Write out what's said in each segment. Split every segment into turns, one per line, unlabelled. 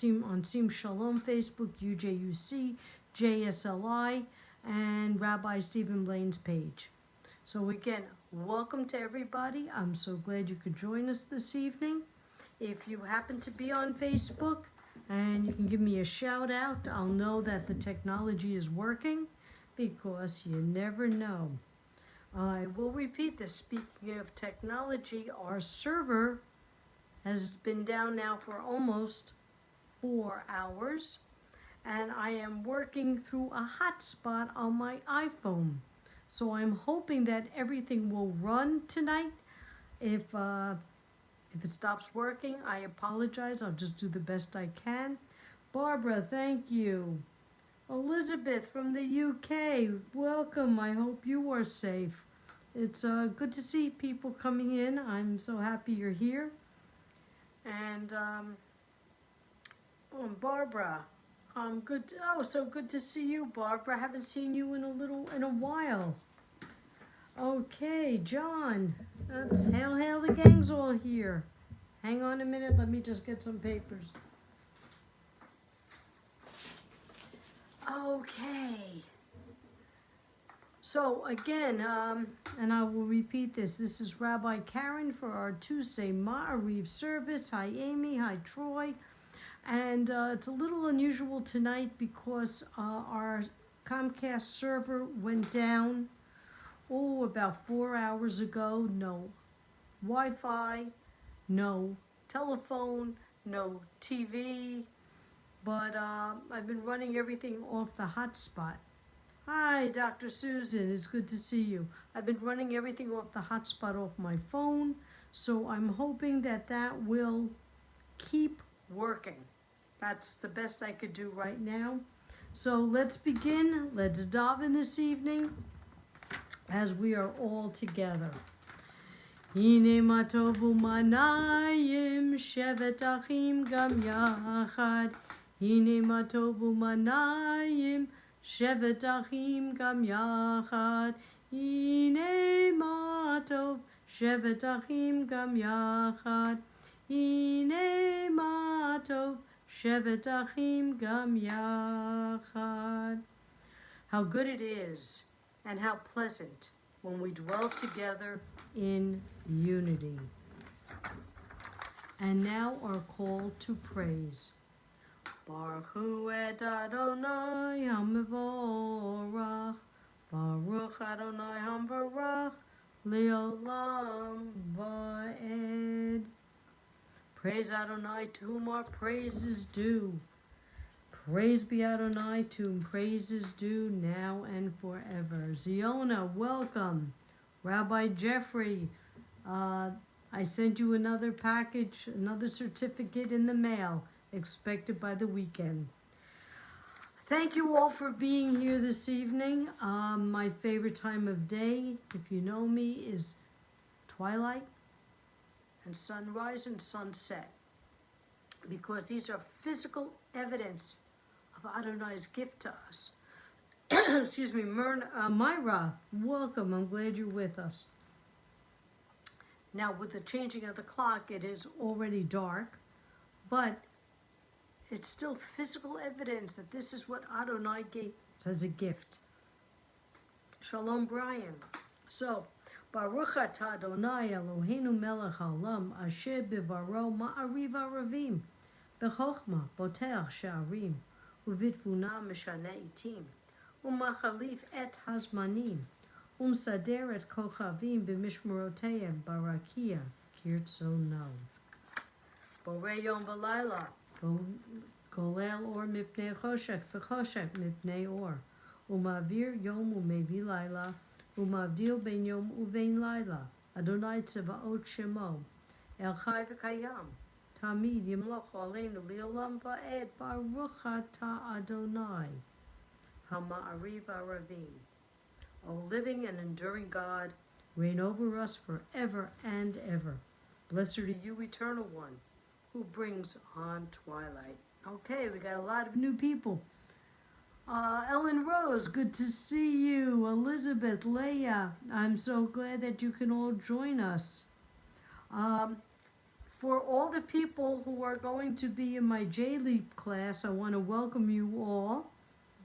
Seam Shalom Facebook, UJUC, JSLI, and Rabbi Stephen Blaine's page. So again, welcome to everybody. I'm so glad you could join us this evening. If you happen to be on Facebook and you can give me a shout out, I'll know that the technology is working, because you never know. I will repeat this. Speaking of technology, our server has been down now for almost 4 hours, and I am working through a hotspot on my iPhone. So I'm hoping that everything will run tonight. If it stops working, I apologize. I'll just do the best I can. Barbara, thank you. Elizabeth from the UK, welcome. I hope you are safe. It's good to see people coming in. I'm so happy you're here. And Barbara, so good to see you, Barbara. I haven't seen you in a while. Okay, John, that's hail the gang's all here. Hang on a minute, let me just get some papers. Okay. So again, and I will repeat this. This is Rabbi Karen for our Tuesday Maariv service. Hi Amy, hi Troy. And it's a little unusual tonight because our Comcast server went down, about 4 hours ago. No Wi-Fi, no telephone, no TV. But I've been running everything off the hotspot. Hi, Dr. Susan. It's good to see you. I've been running everything off the hotspot off my phone, so I'm hoping that will keep working. That's the best I could do right now. So let's begin. Let's dive in this evening as we are all together. Hine ma tovu manayim shevet achim gam yachad. Hine ma tovu manayim shevet achim gam yachad. Hine ma tov shevet achim gam yachad. Hine ma tov shevet achim gam yachad. How good it is and how pleasant when we dwell together in unity. And now our call to praise. Baruch hu et Adonai HaMevorach, Baruch Adonai HaMevorach, Leolam Va'ed. Praise Adonai, to whom our praise is due. Praise be Adonai, to whom praise is due now and forever. Ziona, welcome. Rabbi Jeffrey, I sent you another package, another certificate in the mail, expected by the weekend. Thank you all for being here this evening. My favorite time of day, if you know me, is twilight and sunrise and sunset, because these are physical evidence of Adonai's gift to us. Excuse me, Myra, welcome. I'm glad you're with us. Now, with the changing of the clock, it is already dark, but it's still physical evidence that this is what Adonai gave us as a gift. Shalom, Brian. So, Baruch atah Adonai Eloheinu melech haolam asher bivaro ma'ariv aravim b'chochma poteach she'arim u'vitfuna meshana itim u'machalif et hazmanim u'msader et kochavim b'mishmoroteihem barakia kirtzono. Borei yom v'layla golel or mipnei choshek v'choshek mipnei or u'mavir yom u'mevi layla u'mavdil ben yom u'vein layla Adonai tzevaot shemo el chai v'kayam tamid yimloch aleinu li'olam va'ed baruch atah Adonai ha'ma'ariv aravim. O living and enduring God, reign over us forever and ever. Blessed are you, Eternal One, who brings on twilight. Okay, we got a lot of new people. Ellen Rose, good to see you. Elizabeth, Leah, I'm so glad that you can all join us. For all the people who are going to be in my J-Leap class, I want to welcome you all.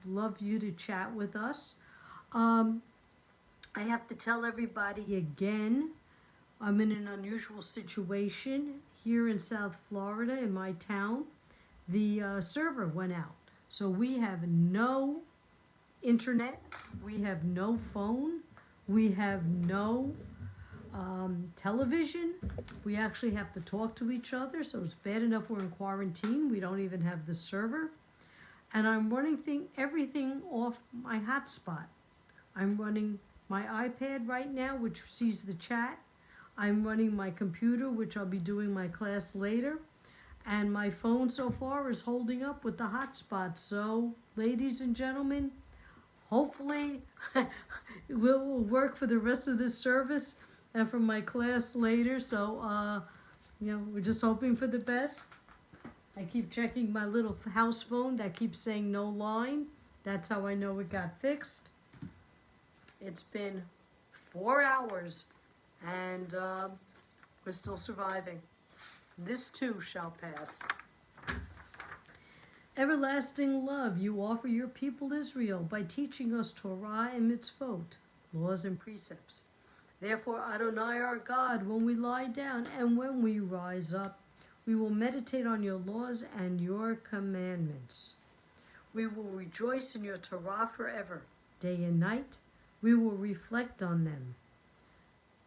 Love you to chat with us. I have to tell everybody again, I'm in an unusual situation here in South Florida, in my town. The server went out. So we have no internet, we have no phone, we have no television. We actually have to talk to each other, so it's bad enough we're in quarantine. We don't even have the server. And I'm running everything off my hotspot. I'm running my iPad right now, which sees the chat. I'm running my computer, which I'll be doing my class later. And my phone so far is holding up with the hotspot. So, ladies and gentlemen, hopefully it will work for the rest of this service and for my class later. So, we're just hoping for the best. I keep checking my little house phone that keeps saying no line. That's how I know it got fixed. It's been 4 hours and we're still surviving. This too shall pass. Everlasting love you offer your people Israel by teaching us Torah and mitzvot, laws and precepts. Therefore, Adonai our God, when we lie down and when we rise up, we will meditate on your laws and your commandments. We will rejoice in your Torah forever. Day and night, we will reflect on them.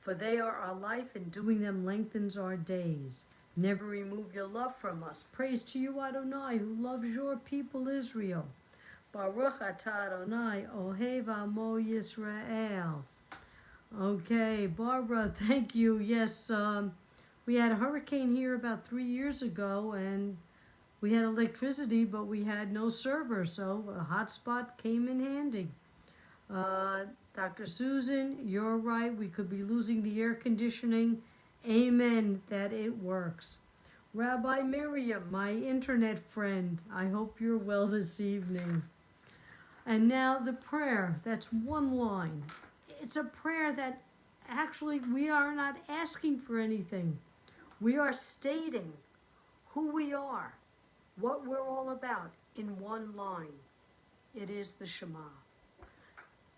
For they are our life, and doing them lengthens our days. Never remove your love from us. Praise to you, Adonai, who loves your people Israel. Baruch atah Adonai, ohev amo Yisrael. Okay, Barbara, thank you. Yes, we had a hurricane here about 3 years ago, and we had electricity, but we had no server, so a hotspot came in handy. Dr. Susan, you're right. We could be losing the air conditioning. Amen that it works. Rabbi Miriam, my internet friend, I hope you're well this evening. And now the prayer. That's one line. It's a prayer that actually we are not asking for anything. We are stating who we are, what we're all about in one line. It is the Shema.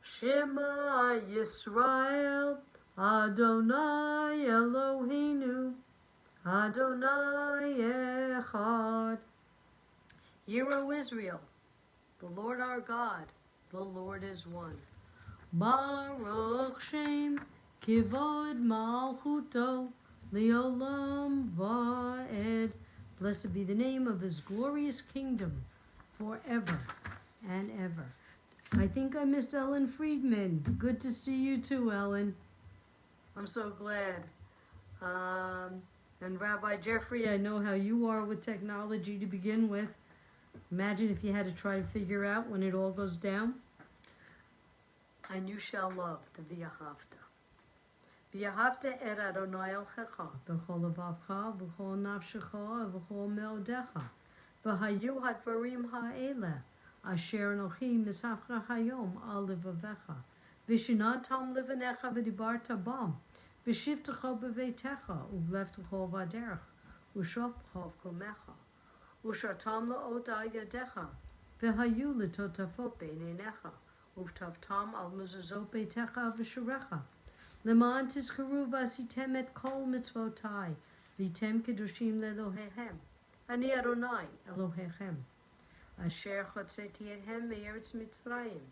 Shema Yisrael, Adonai Eloheinu, Adonai Echad. Hear, O Israel, the Lord our God, the Lord is one. Baruch Shem Kivod Malchuto Leolam Va'ed. Blessed be the name of his glorious kingdom forever and ever. I think I missed Ellen Friedman. Good to see you too, Ellen. I'm so glad. And Rabbi Jeffrey, I know how you are with technology to begin with. Imagine if you had to try to figure out when it all goes down. And you shall love the V'ahavta. V'ahavta et Adonai Elchecha, b'chol levavcha, b'chol nafshecha, b'chol meodecha. V'hayu hadvarim ha'eleh, asher anochi mitzavcha hayom al levavecha. V'shinatam levanecha v'dibarta bam. V'shivtecha b'veitecha, uvleftecha v'aderech. Ushopcha v'komecha. Ushartam la'ot al yadecha. V'hayu letotafot b'neinecha. Uvtavtam al mezuzot beitecha v'shurecha. Leman tizkaru v'asitem et kol mitzvotai. V'tem kedushim le'elohehem. Ani Adonai Elohechem. Asher chotzeti ethem me'eretz Mitzrayim.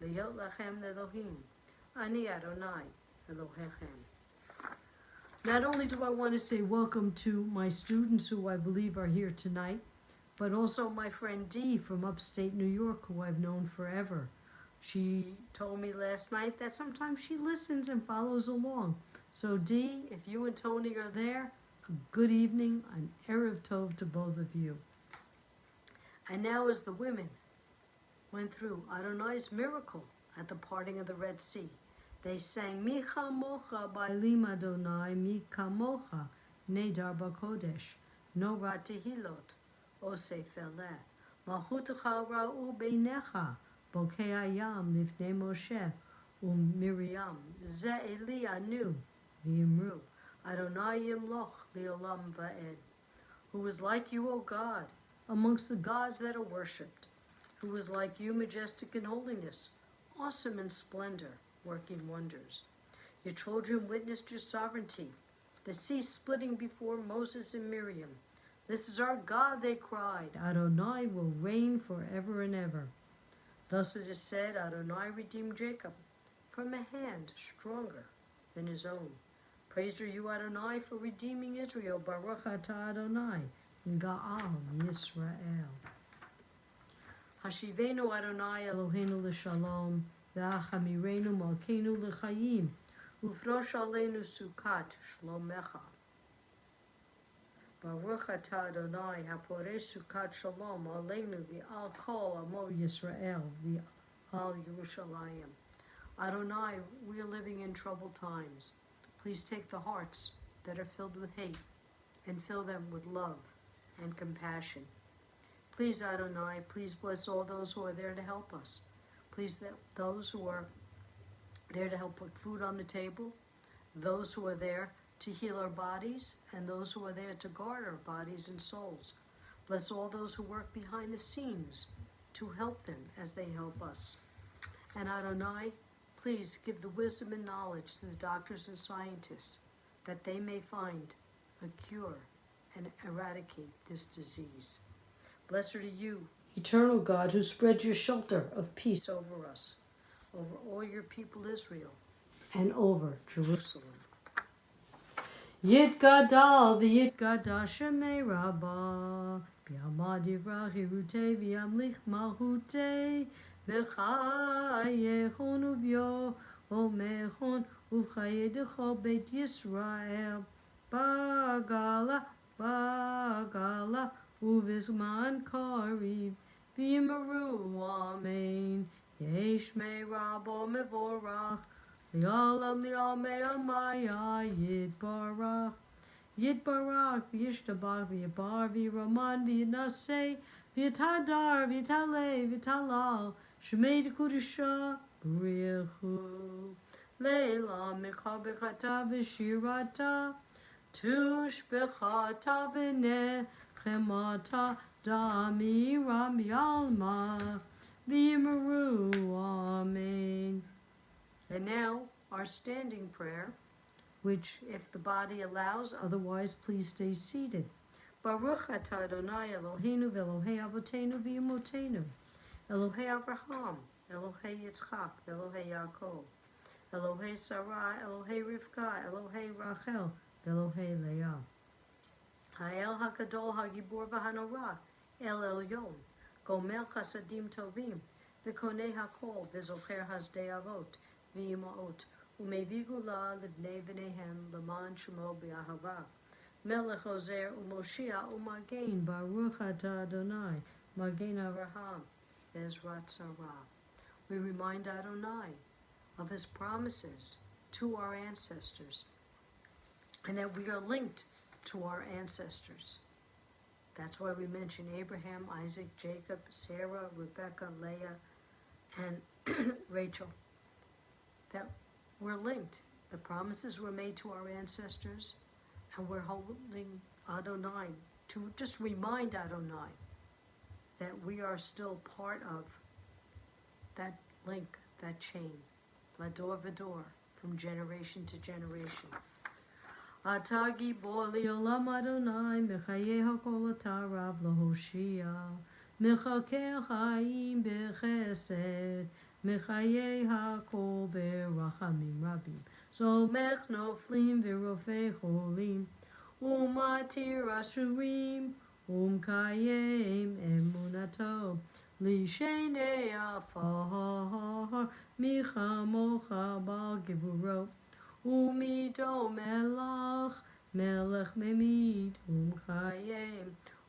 Le'yot lachem le'elohim. Ani Adonai Elohechem. Not only do I want to say welcome to my students who I believe are here tonight, but also my friend Dee from upstate New York, who I've known forever. She told me last night that sometimes she listens and follows along. So Dee, if you and Tony are there, good evening and Erev Tov to both of you. And now as the women went through Adonai's miracle at the parting of the Red Sea, they sang, Mi chamocha ba'elim Adonai, mi kamocha nedar b'kodesh, no ra tehilot, oseh feleh, malchutecha ra'u beinecha, bokei hayam lifnei Moshe, Miriam, ze Eli anu, v'imru, Adonai Yimloch Leolam Va'ed. Who is like you, O God, amongst the gods that are worshipped? Who is like you, majestic in holiness, awesome in splendor, working wonders? Your children witnessed your sovereignty, the sea splitting before Moses and Miriam. This is our God, they cried. Adonai will reign forever and ever. Thus it is said, Adonai redeemed Jacob from a hand stronger than his own. Praised are you, Adonai, for redeeming Israel. Baruch atah Adonai, Ga'al Yisrael. Hashivenu Adonai Eloheinu l'shalom, ve'achamirenu malkeinu l'chayim, ufrosh aleinu sukat shlomecha. Baruch atah Adonai, haporeh sukat shalom, aleinu v'al kol amo Yisrael, v'al Yerushalayim. Adonai, we are living in troubled times. Please take the hearts that are filled with hate and fill them with love and compassion. Please, Adonai, please bless all those who are there to help us. Please, those who are there to help put food on the table, those who are there to heal our bodies, and those who are there to guard our bodies and souls. Bless all those who work behind the scenes to help them as they help us. And Adonai, please give the wisdom and knowledge to the doctors and scientists that they may find a cure and eradicate this disease. Blessed are you, eternal God, who spread your shelter of peace over us, over all your people Israel, and over Jerusalem. Yitgadal v'yitgadash shemei Rabbah, b'yamad yivrach hirutei v'yamlich malchutei, v'chayechon uvyo omechon uvchaye dechol beit Yisrael, bagala, bagala, uvizman kariv, v'yimaru amen, yesh mei Rabbo mevorach, li'olam li'amei amaya yitbarach, yitbarach v'yishtabach v'yibar v'yiraman v'yinaseh, v'yitadar v'yitaleh v'yitalal, shemei dekudusha b'richu, leila mecha b'chata v'shirata, tush b'chata v'nechemata, dami ram yalma v'yimaru amen. And now, our standing prayer, which, if the body allows, otherwise please stay seated. Baruch atah Adonai Eloheinu v'Elohei Avotenu v'Yimotenu, Elohei Avraham, Elohei Yitzchak, Elohei Yaakov, Elohei Sarah, Elohei Rivka, Elohei Rachel, Elohei Leah. Ha'el HaGadol HaGibor v'Hanora, El Elyon, Gomer Chasadim Tovim, V'Konei HaKol, V'Zocher Hasdei Avot, V'Yimaot, U'Mevigula Livnei V'Nehem, L'man Shemo B'Ahava, Melech Ozer U'Moshia U'Magen, Baruch atah Adonai, Magen Avraham, Ezrat Sarah. We remind Adonai of his promises to our ancestors, and that we are linked to our ancestors. That's why we mention Abraham, Isaac, Jacob, Sarah, Rebecca, Leah, and Rachel. That we're linked. The promises were made to our ancestors, and we're holding Adonai to just remind Adonai that we are still part of that link, that chain, Lador Vador, from generation to generation. Ata gibor li'olam Adonai, mechaye hakol ata rav lahoshia, mechakeh chaim bechesed, mechaye hakol berachamim rabim, somech noflim v'rofei cholim, umatir ashurim, umkayem emunato, lishenei afar, michamocha bal gevurot, Umido melach, melech memid, umchayem,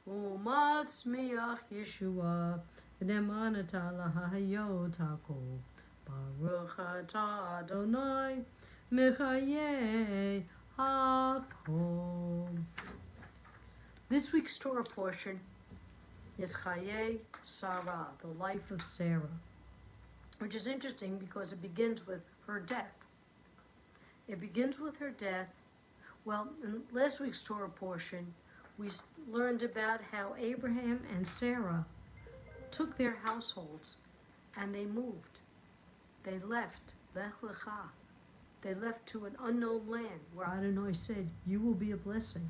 umatzmiach Yeshua, v'nemanata lahayot hakol, Baruch atah Adonai, mechaye hakol. This week's Torah portion is Chaye Sarah, the life of Sarah, which is interesting because it begins with her death. It begins with her death, Well, in last week's Torah portion, we learned about how Abraham and Sarah took their households and they moved. They left, Lech Lecha. They left to an unknown land where Adonai said, you will be a blessing,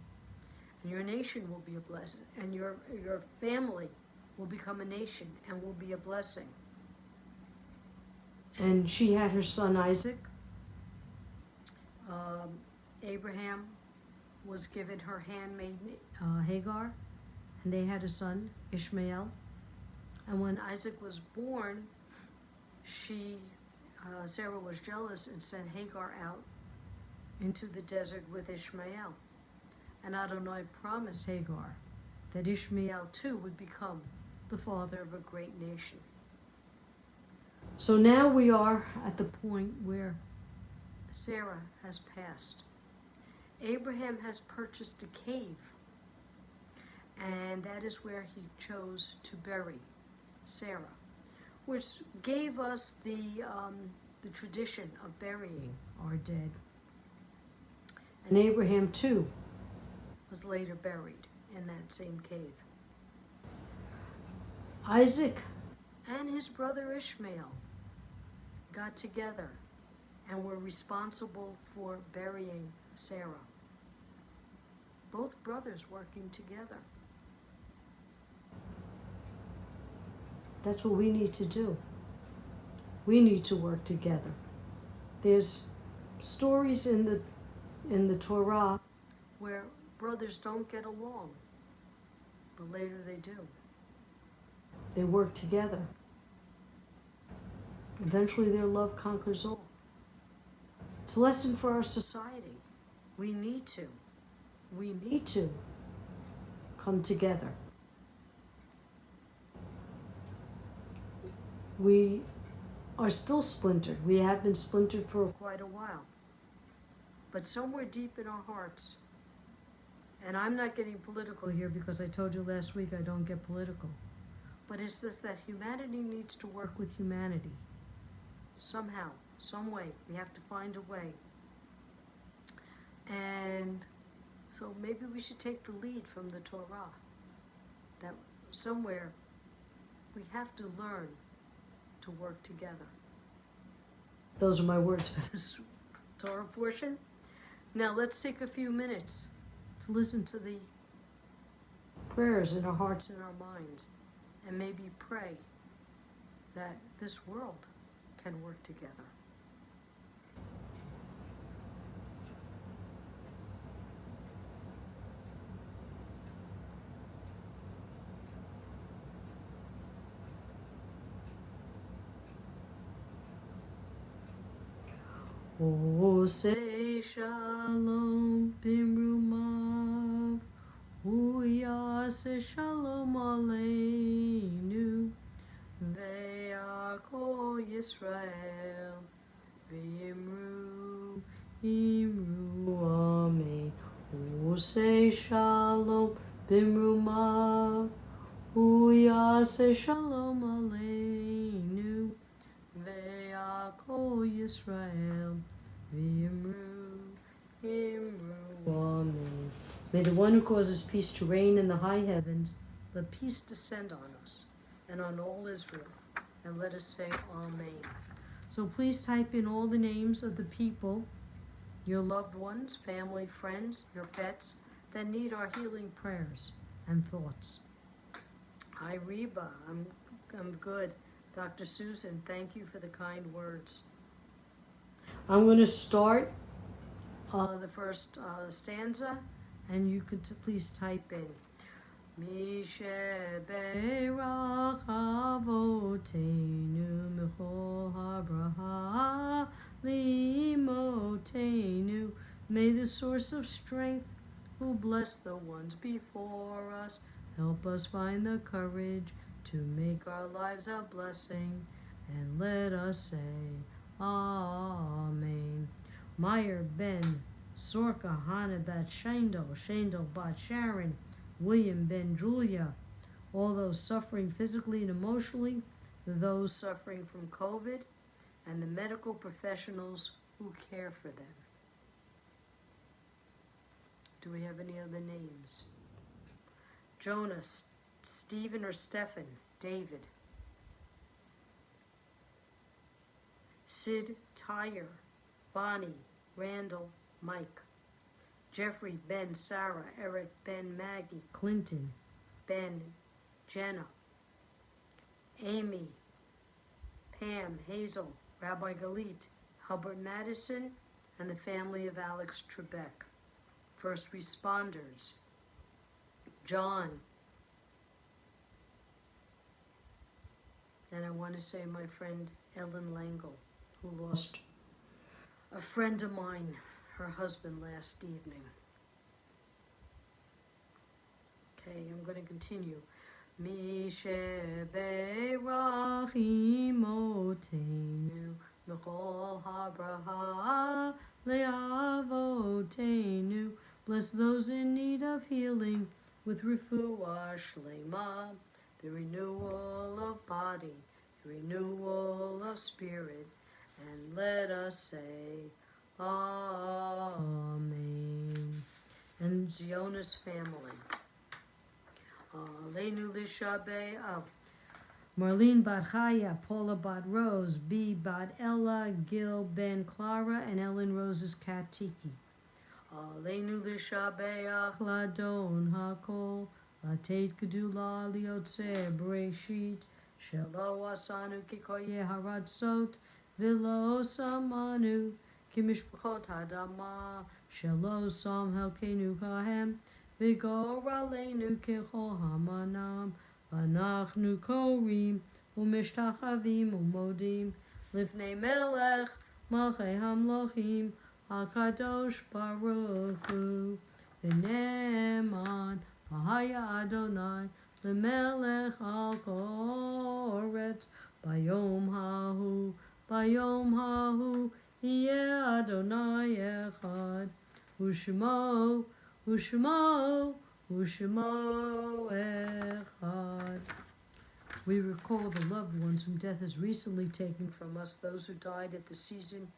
and your nation will be a blessing, and your family will become a nation and will be a blessing. And she had her son Isaac. Abraham was given her handmaid Hagar, and they had a son, Ishmael. And when Isaac was born, Sarah was jealous and sent Hagar out into the desert with Ishmael. And Adonai promised Hagar that Ishmael too would become the father of a great nation. So now we are at the point where Sarah has passed. Abraham has purchased a cave, and that is where he chose to bury Sarah, which gave us the tradition of burying our dead. And Abraham too was later buried in that same cave. Isaac and his brother Ishmael got together and were responsible for burying Sarah. Both brothers working together. That's what we need to do. We need to work together. There's stories in the Torah where brothers don't get along, but later they do. They work together. Eventually their love conquers all. It's a lesson for our society. We need to come together. We are still splintered. We have been splintered for quite a while. But somewhere deep in our hearts, and I'm not getting political here because I told you last week I don't get political, but it's just that humanity needs to work with humanity. Somehow, some way, we have to find a way. And so maybe we should take the lead from the Torah, that somewhere we have to learn to work together. Those are my words for this Torah portion. Now let's take a few minutes to listen to the prayers in our hearts and our minds, and maybe pray that this world can work together. Oh, say shalom bimrumav, uyase shalom aleinu, ve'ako Yisrael, ve'imru, imru, amen. Oh, say shalom bimrumav, uyase shalom aleinu, ve'ako Yisrael, Amen. May the one who causes peace to reign in the high heavens, let peace descend on us and on all Israel, and let us say Amen. So please type in all the names of the people, your loved ones, family, friends, your pets, that need our healing prayers and thoughts. Hi Reba, I'm good. Dr. Susan, thank you for the kind words. I'm going to start the first stanza, and you could please type in Mishe Beirach Avotenu Michol Habraha Limotenu. May the source of strength, who bless the ones before us, help us find the courage to make our lives a blessing, and let us say Amen. Meyer ben Sorka, Hannah bat Shendel bat Sharon, William ben Julia, all those suffering physically and emotionally, those suffering from COVID, and the medical professionals who care for them. Do we have any other names? Jonah, Stephen or Stephen, David. Sid, Tyre, Bonnie, Randall, Mike. Jeffrey, Ben, Sarah, Eric, Ben, Maggie, Clinton, Ben, Jenna. Amy, Pam, Hazel, Rabbi Galit, Hubbard Madison, and the family of Alex Trebek. First responders, John. And I want to say my friend Ellen Langle, who lost a friend of mine, her husband, last evening. Okay, I'm going to continue. Mishe be'rach imotenu L'chol habraha le'avotenu. Bless those in need of healing with refuah shlema, the renewal of body, the renewal of spirit, and let us say, Amen. And Ziona's family. Aleinu lishabe av. Marlene Bat Chaya, Paula Bat Rose, B. Bat Ella, Gil Ben Clara, and Ellen Rose's cat Tiki. Aleinu lishabeach ladon hakol, latet gedula liotze bereshit, shelo asanu kikoye haratzot, velo samanu, kimishpachot hadama, shelo sam helkenu kahem, vigor aleinu kichol hamanam, Anachnu korim umishtachavim umodim lifnei melech malchei hamlochim hakadosh baruch hu v'ne'eman haya Adonai lemelech al koretz bayom hahu yeh Adonai echad u'shmo echad. We recall the loved ones whom death has recently taken from us, those who died at the season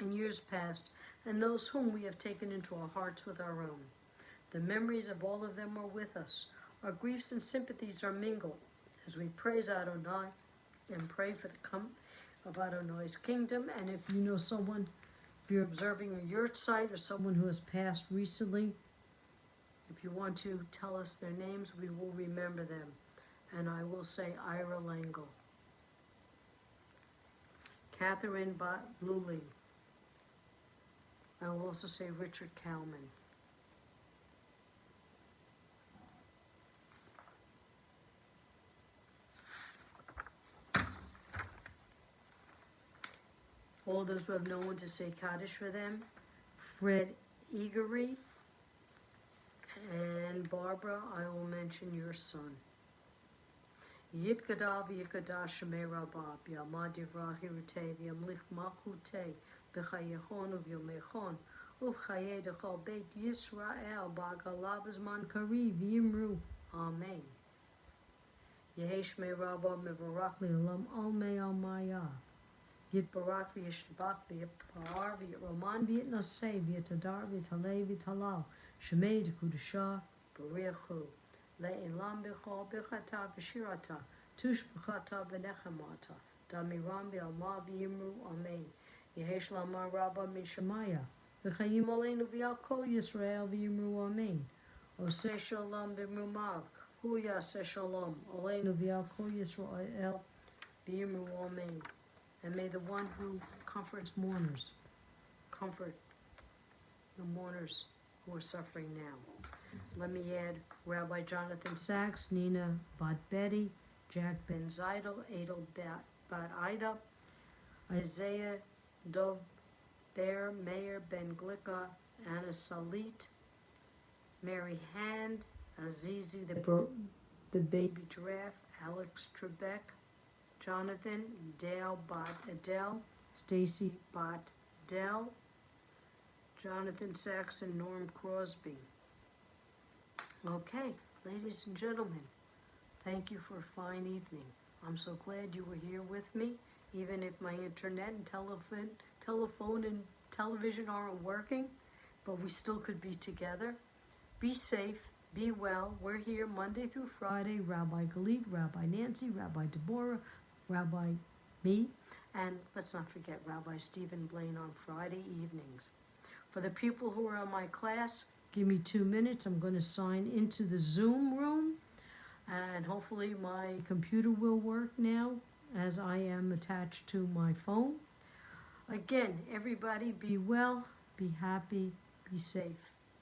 in years past, and those whom we have taken into our hearts with our own. The memories of all of them are with us. Our griefs and sympathies are mingled as we praise Adonai and pray for the coming of Adonai's kingdom. And if you know someone, if you're observing a yurt site or someone who has passed recently, if you want to tell us their names, we will remember them. And I will say Ira Langle, Catherine Lully. I will also say Richard Kalman. All those who have no one to say Kaddish for them, Fred Eagery, and Barbara, I will mention your son. Yitkadav Yikadav Shemei Rabab, Yamad Yivrah Hirutei, Yamlich Malchutei, B'chayechon Uv'yomechon, Uv'chayei Dechol Beit Yisrael, Ba'galav Zman Kariv, Yimru, Amen. Yehi Shmei Rabab Mevorach Li'olam Almei Almaya. Yitbarach v'yishtabach v'yipar v'yitroman v'yitnaseh v'yitadar v'yitalei v'yitalal shemei d'kudashah b'riachu le'elam b'chol b'chata v'shirata tush b'chata v'nechamata damiram v'alma v'yimru amen yehesh lamar rabba min shemaya v'chayim aleinu v'yal kol Yisrael v'yimru amen oseh shalom b'mrumav hu yaseh shalom aleinu v'yal kol Yisrael v'yimru amen. And may the one who comforts mourners comfort the mourners who are suffering now. Let me add Rabbi Jonathan Sachs, Nina Bat Betty, Jack Ben Zeidel, Adel Bat Ida, Isaiah Dov Bear, Mayor Ben Glicka, Anna Salit, Mary Hand, Azizi the baby giraffe, Alex Trebek, Jonathan, Dale Bat Adele, Stacy Bat Dell, Jonathan Saxon, Norm Crosby. Okay, ladies and gentlemen, thank you for a fine evening. I'm so glad you were here with me, even if my internet and telephone and television aren't working. but we still could be together. Be safe, be well. We're here Monday through Friday. Rabbi Galit, Rabbi Nancy, Rabbi Deborah, Rabbi me, and let's not forget Rabbi Stephen Blaine on Friday evenings. For the people who are in my class, give me 2 minutes. I'm going to sign into the Zoom room, and hopefully my computer will work now as I am attached to my phone. Again, everybody be well, be happy, be safe.